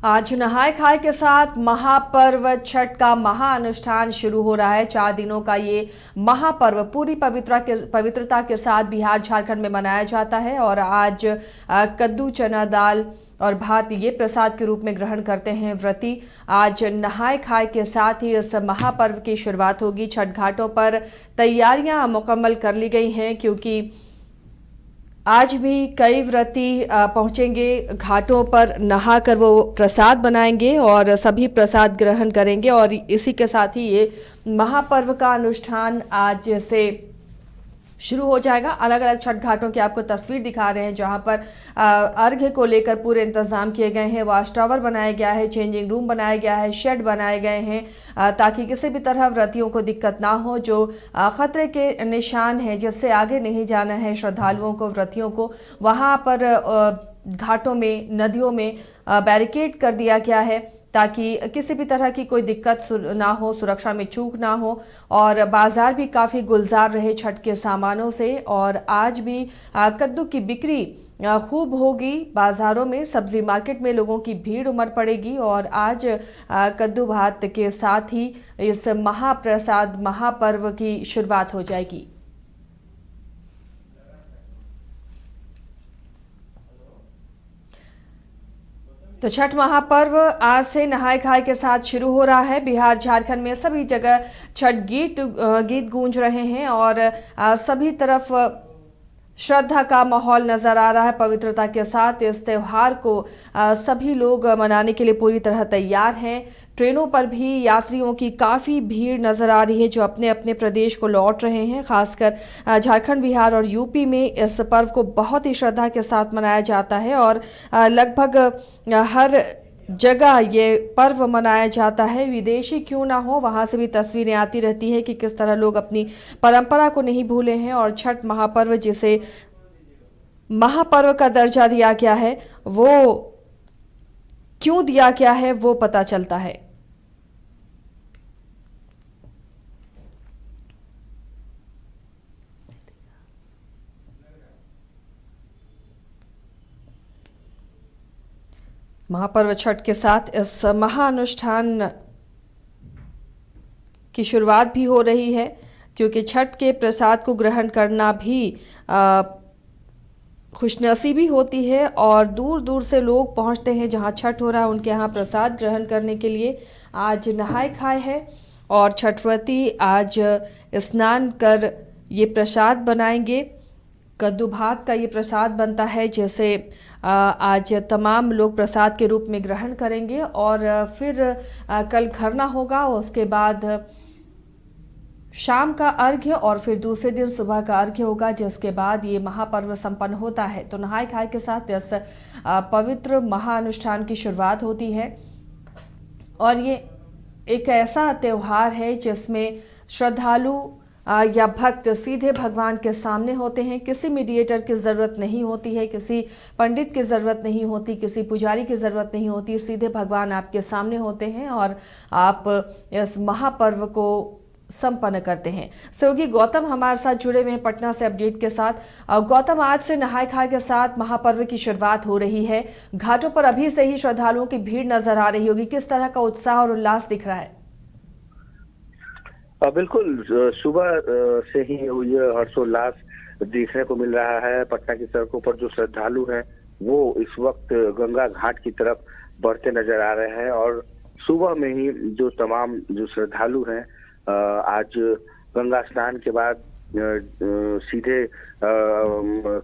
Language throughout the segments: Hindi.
आज नहाय खाए के साथ महापर्व छठ का महाअनुष्ठान शुरू हो रहा है। 4 दिनों का ये महापर्व पूरी पवित्रता के साथ बिहार झारखंड में मनाया जाता है। और आज कद्दू चना दाल और भात ये प्रसाद के रूप में ग्रहण करते हैं व्रती। आज नहाय खाए के साथ ही इस महापर्व की शुरुआत होगी। छठ घाटों पर तैयारियां मुकम्मल कर ली गई हैं, क्योंकि आज भी कई व्रती पहुंचेंगे घाटों पर, नहाकर वो प्रसाद बनाएंगे और सभी प्रसाद ग्रहण करेंगे। और इसी के साथ ही ये महापर्व का अनुष्ठान आज से शुरू हो जाएगा। अलग अलग छठ घाटों की आपको तस्वीर दिखा रहे हैं, जहां पर अर्घ्य को लेकर पूरे इंतजाम किए गए हैं। वॉच टावर बनाया गया है, चेंजिंग रूम बनाया गया है, शेड बनाए गए हैं, ताकि किसी भी तरह व्रतियों को दिक्कत ना हो। जो खतरे के निशान हैं, जिससे आगे नहीं जाना है श्रद्धालुओं को, व्रतियों को, वहां पर घाटों में, नदियों में बैरिकेड कर दिया गया है, ताकि किसी भी तरह की कोई दिक्कत ना हो, सुरक्षा में चूक ना हो। और बाजार भी काफ़ी गुलजार रहे छठ के सामानों से। और आज भी कद्दू की बिक्री खूब होगी। बाज़ारों में, सब्जी मार्केट में लोगों की भीड़ उमड़ पड़ेगी। और आज कद्दू भात के साथ ही इस महाप्रसाद महापर्व की शुरुआत हो जाएगी। तो छठ महापर्व आज से नहाय खाए के साथ शुरू हो रहा है। बिहार झारखंड में सभी जगह छठ गीत गूंज रहे हैं और सभी तरफ श्रद्धा का माहौल नजर आ रहा है। पवित्रता के साथ इस त्यौहार को सभी लोग मनाने के लिए पूरी तरह तैयार हैं। ट्रेनों पर भी यात्रियों की काफ़ी भीड़ नजर आ रही है, जो अपने अपने प्रदेश को लौट रहे हैं। खासकर झारखंड, बिहार और यूपी में इस पर्व को बहुत ही श्रद्धा के साथ मनाया जाता है। और लगभग हर जगह ये पर्व मनाया जाता है। विदेशी क्यों ना हो, वहाँ से भी तस्वीरें आती रहती है कि किस तरह लोग अपनी परंपरा को नहीं भूले हैं। और छठ महापर्व, जिसे महापर्व का दर्जा दिया गया है, वो क्यों दिया गया है वो पता चलता है। महापर्व छठ के साथ इस महाअनुष्ठान की शुरुआत भी हो रही है, क्योंकि छठ के प्रसाद को ग्रहण करना भी खुशनसीबी होती है। और दूर दूर से लोग पहुंचते हैं जहां छठ हो रहा है, उनके यहाँ प्रसाद ग्रहण करने के लिए। आज नहाय खाए है और छठव्रती आज स्नान कर ये प्रसाद बनाएंगे। कद्दू भात का ये प्रसाद बनता है, जैसे आज तमाम लोग प्रसाद के रूप में ग्रहण करेंगे। और फिर कल खरना होगा, उसके बाद शाम का अर्घ्य और फिर दूसरे दिन सुबह का अर्घ्य होगा, जिसके बाद ये महापर्व संपन्न होता है। तो नहाय खाए के साथ इस पवित्र महाअनुष्ठान की शुरुआत होती है। और ये एक ऐसा त्यौहार है जिसमें श्रद्धालु या भक्त सीधे भगवान के सामने होते हैं। किसी मीडिएटर की ज़रूरत नहीं होती है, किसी पंडित की ज़रूरत नहीं होती, किसी पुजारी की ज़रूरत नहीं होती। सीधे भगवान आपके सामने होते हैं और आप इस महापर्व को संपन्न करते हैं। सहयोगी गौतम हमारे साथ जुड़े हुए हैं पटना से अपडेट के साथ। गौतम, आज से नहाय खाए के साथ महापर्व की शुरुआत हो रही है। घाटों पर अभी से ही श्रद्धालुओं की भीड़ नजर आ रही होगी। किस तरह का उत्साह और उल्लास दिख रहा है? बिल्कुल, सुबह से ही ये हर्षोल्लास देखने को मिल रहा है। पटना की सड़कों पर जो श्रद्धालु हैं वो इस वक्त गंगा घाट की तरफ बढ़ते नजर आ रहे हैं। और सुबह में ही जो तमाम जो श्रद्धालु हैं आज गंगा स्नान के बाद सीधे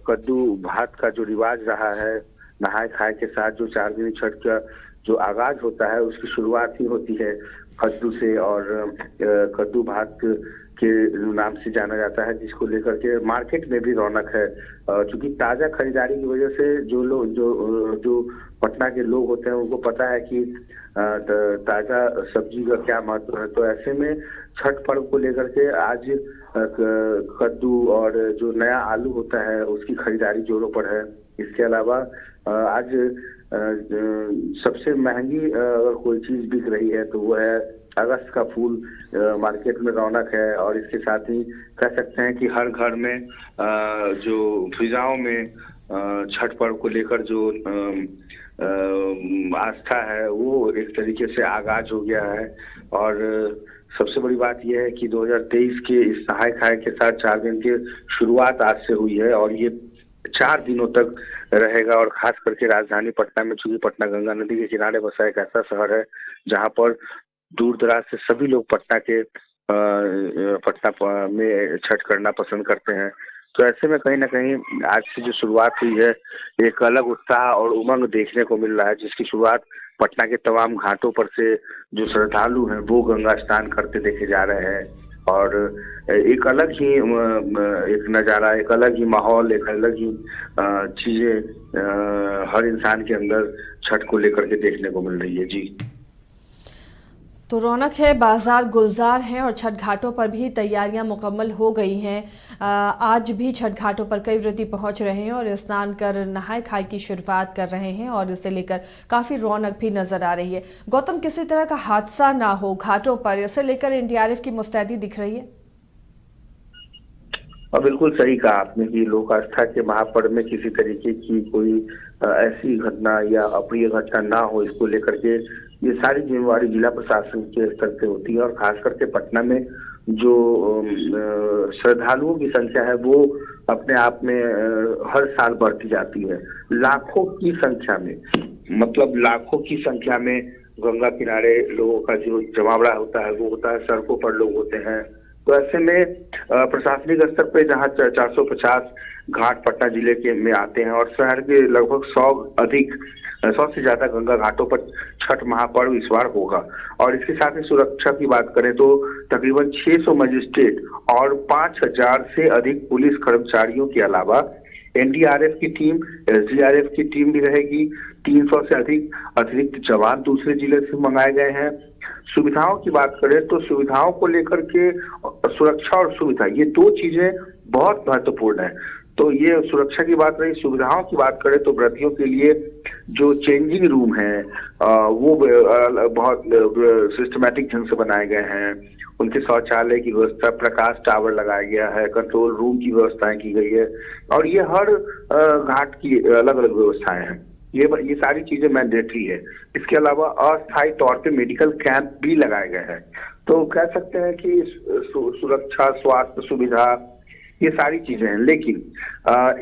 कद्दू भात का जो रिवाज रहा है, नहाय खाए के साथ जो 4 दिन छठ का जो आगाज होता है, उसकी शुरुआत ही होती है कद्दू से। और कद्दू भात के नाम से जाना जाता है, जिसको लेकर के मार्केट में भी रौनक है। क्योंकि ताजा खरीदारी की वजह से जो लोग जो पटना के लोग होते हैं उनको पता है कि ताजा सब्जी का क्या महत्व है। तो ऐसे में छठ पर्व को लेकर के आज कद्दू और जो नया आलू होता है उसकी खरीदारी जोरों पर है। इसके अलावा आज सबसे महंगी अगर कोई चीज बिक रही है तो वो है अगस्त का फूल। मार्केट में रौनक है। और इसके साथ ही कह सकते हैं कि हर घर में जो फिजाओं में छठ पर्व को लेकर जो आस्था है वो एक तरीके से आगाज हो गया है। और सबसे बड़ी बात यह है कि 2023 के इस नहाय खाए के साथ 4 दिन की शुरुआत आज से हुई है और ये 4 दिनों तक रहेगा। और खास करके राजधानी पटना में, चूंकि पटना गंगा नदी के किनारे बसा एक ऐसा शहर है जहां पर दूर दराज से सभी लोग पटना में छठ करना पसंद करते हैं। तो ऐसे में कहीं ना कहीं आज से जो शुरुआत हुई है, एक अलग उत्साह और उमंग देखने को मिल रहा है, जिसकी शुरुआत पटना के तमाम घाटों पर से जो श्रद्धालु हैं वो गंगा स्नान करते देखे जा रहे हैं। और एक अलग ही एक नज़ारा, एक अलग ही माहौल, एक अलग ही चीजें हर इंसान के अंदर छठ को लेकर के देखने को मिल रही है। जी, तो रौनक है, बाजार गुलजार हैं और छठ घाटों पर भी तैयारियां मुकम्मल हो गई हैं। आज भी छठ घाटों पर कई व्रती पहुंच रहे हैं और स्नान कर नहाय खाए की शुरुआत कर रहे हैं और इसे लेकर काफ़ी रौनक भी नजर आ रही है। गौतम, किसी तरह का हादसा ना हो घाटों पर, इसे लेकर एनडीआरएफ की मुस्तैदी दिख रही है। और बिल्कुल सही कहा आपने कि लोक आस्था के महापर्व में किसी तरीके की कोई ऐसी घटना या अप्रिय घटना ना हो, इसको लेकर के ये सारी जिम्मेवारी जिला प्रशासन के स्तर पे होती है। और खास करके पटना में जो श्रद्धालुओं की संख्या है वो अपने आप में हर साल बढ़ती जाती है। लाखों की संख्या में, मतलब लाखों की संख्या में गंगा किनारे लोगों का जो जमावड़ा होता है वो होता है, सड़कों पर लोग होते हैं। तो ऐसे में प्रशासनिक स्तर पे जहाँ 450 घाट पटना जिले के में आते हैं और शहर के लगभग 100 से ज्यादा गंगा घाटों पर छठ महापर्व इस बार होगा। और इसके साथ ही सुरक्षा की बात करें तो तकरीबन 600 मजिस्ट्रेट और 5000 से अधिक पुलिस कर्मचारियों के अलावा एनडीआरएफ की टीम, एसडीआरएफ की टीम भी रहेगी। 300 से अधिक अतिरिक्त जवान दूसरे जिले से मंगाए गए हैं। सुविधाओं की बात करें तो सुविधाओं को लेकर के सुरक्षा और सुविधा, ये 2 चीजें बहुत महत्वपूर्ण है। तो ये सुरक्षा की बात रही, सुविधाओं की बात करें तो व्रतियों के लिए जो चेंजिंग रूम है वो बहुत सिस्टमैटिक ढंग से बनाए गए हैं। उनके शौचालय की व्यवस्था, प्रकाश टावर लगाया गया है, कंट्रोल रूम की व्यवस्थाएं की गई है और ये हर घाट की अलग अलग व्यवस्थाएं हैं। ये सारी चीजें मैंडेटरी है। इसके अलावा अस्थायी तौर पे मेडिकल कैंप भी लगाए गए हैं। तो कह सकते हैं कि सुरक्षा, स्वास्थ्य सुविधा, ये सारी चीजें हैं। लेकिन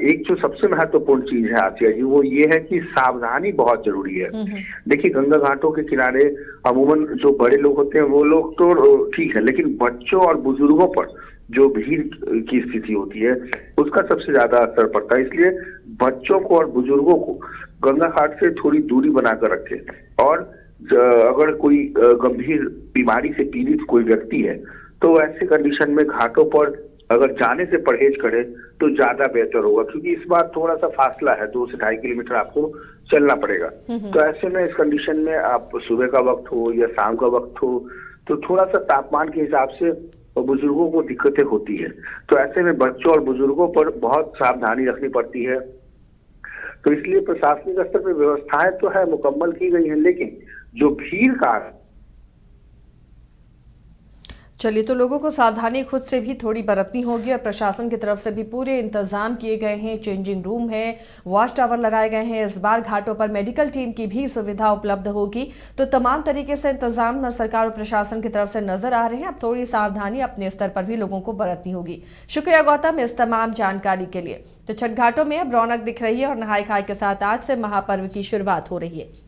एक जो सबसे महत्वपूर्ण चीज है आसिया जी, वो ये है कि सावधानी बहुत जरूरी है। देखिए, गंगा घाटों के किनारे अमूमन जो बड़े लोग होते हैं वो लोग तो ठीक है, लेकिन बच्चों और बुजुर्गों पर जो भीड़ की स्थिति होती है उसका सबसे ज्यादा असर पड़ता है। इसलिए बच्चों को और बुजुर्गों को गंगा घाट से थोड़ी दूरी बनाकर रखें। और अगर कोई गंभीर बीमारी से पीड़ित कोई व्यक्ति है तो ऐसे कंडीशन में घाटों पर अगर जाने से परहेज करें तो ज्यादा बेहतर होगा, क्योंकि इस बार थोड़ा सा फासला है, 2 से 2.5 किलोमीटर आपको चलना पड़ेगा। तो ऐसे में इस कंडीशन में आप सुबह का वक्त हो या शाम का वक्त हो तो थोड़ा सा तापमान के हिसाब से बुजुर्गों को दिक्कतें होती है। तो ऐसे में बच्चों और बुजुर्गों पर बहुत सावधानी रखनी पड़ती है। तो इसलिए प्रशासनिक स्तर पर व्यवस्थाएं तो है, मुकम्मल की गई हैं, लेकिन जो भीड़ का, चलिए, तो लोगों को सावधानी खुद से भी थोड़ी बरतनी होगी और प्रशासन की तरफ से भी पूरे इंतजाम किए गए हैं। चेंजिंग रूम है, वॉच टावर लगाए गए हैं। इस बार घाटों पर मेडिकल टीम की भी सुविधा उपलब्ध होगी। तो तमाम तरीके से इंतजाम सरकार और प्रशासन की तरफ से नजर आ रहे हैं। अब थोड़ी सावधानी अपने स्तर पर भी लोगों को बरतनी होगी। शुक्रिया गौतम इस तमाम जानकारी के लिए। तो छठ घाटों में अब रौनक दिख रही है और नहाय खाए के साथ आज से महापर्व की शुरुआत हो रही है।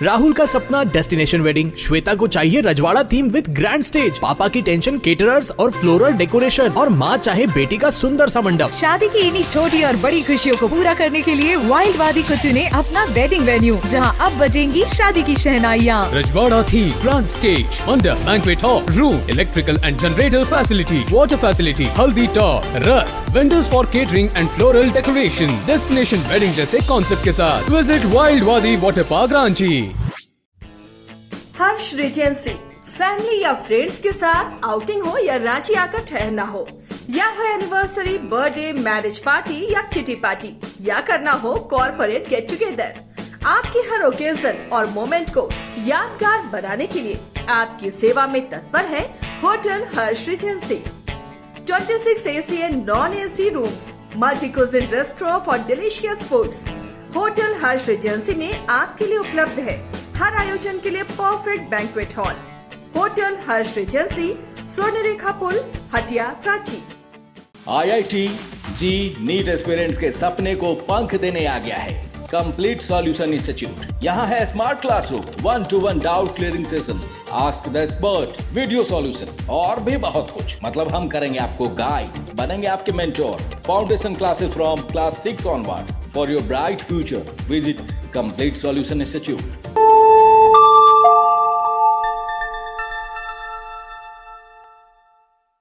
राहुल का सपना डेस्टिनेशन वेडिंग, श्वेता को चाहिए रजवाड़ा थीम विद ग्रैंड स्टेज, पापा की टेंशन केटरर्स और फ्लोरल डेकोरेशन और माँ चाहे बेटी का सुंदर सा मंडप। शादी की इन्हीं छोटी और बड़ी खुशियों को पूरा करने के लिए वाइल्ड वादी को चुने अपना वेडिंग वेन्यू, जहां अब बजेंगी शादी की शहनाइयाँ। रजवाड़ा थीम, ग्रैंड स्टेज, मंडप, banquet hall, room, electrical and generator facility, water facility, हल्दी top, Rath, vendors for catering and floral decoration, destination wedding जैसे कॉन्सेप्ट के साथ विजिट वाइल्ड वादी वाटर पार्क रांची। हर्ष रिजेंसी, फैमिली या फ्रेंड्स के साथ आउटिंग हो या रांची आकर ठहरना हो, या हो एनिवर्सरी, बर्थडे, मैरिज पार्टी या किटी पार्टी, या करना हो कॉर्पोरेट गेट टुगेदर, आपकी हर ओकेजन और मोमेंट को यादगार बनाने के लिए आपकी सेवा में तत्पर है hotel Harsh Regency. 26 AC and non-AC rooms, multi-cuisine restaurant for delicious foods, hotel Harsh Regency में आपके लिए उपलब्ध है हर आयोजन के लिए परफेक्ट बैंक्वेट हॉल। होटल हर्ष रिजेंसी, स्वर्णरेखा पुल, हटिया, रांची। IIT जी नीट एस्पिरेंट्स के सपने को पंख देने आ गया है कंप्लीट सॉल्यूशन इंस्टीट्यूट। यहाँ है smart classroom, 1-to-1 doubt clearing session, ask the expert, video solution और भी बहुत कुछ। मतलब हम करेंगे आपको गाइड, बनेंगे आपके mentor. Foundation classes from class 6 onwards for your bright future. Visit complete solution institute.